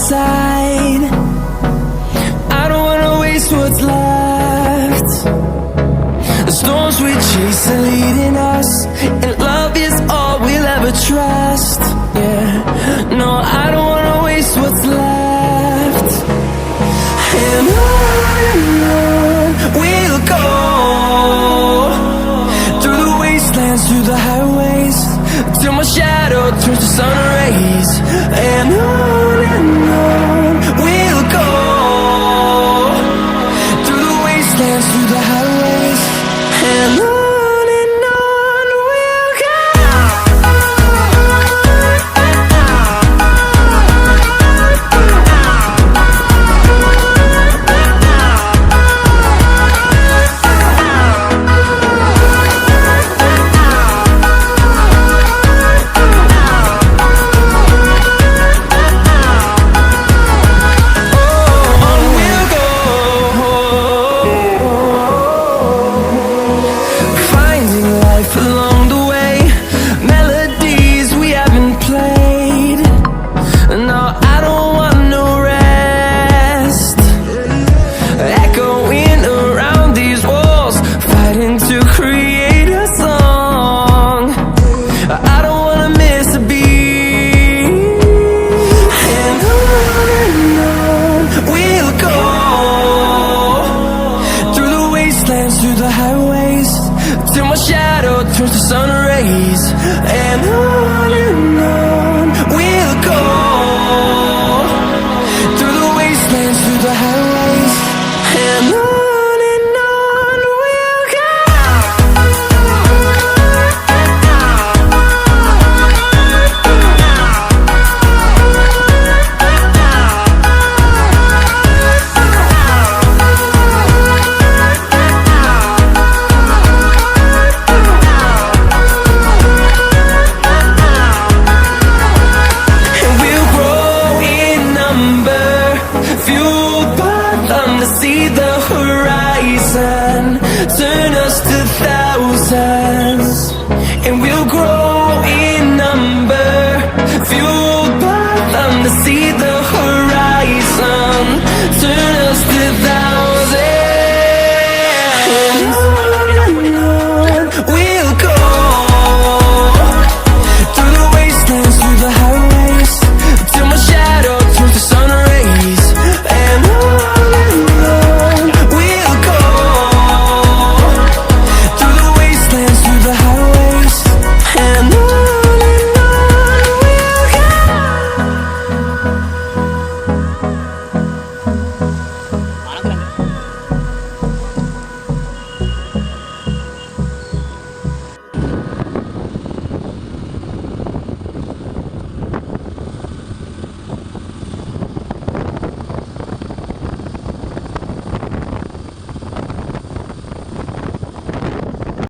side. I don't wanna waste what's left. The storms we chase are leading us, and love is all we'll ever trust. Yeah, no, I don't wanna waste what's left. And on we'll go, through the wastelands, through the highways, till my shadow turns to sun rays. And on we'll go, through the wastelands, through the highways, and on we'll go. Through the highways, till my shadow turns to sun rays. And on we'll go, through the wastelands, through the highways, and on we'll go. See the horizon, turn us to thousands.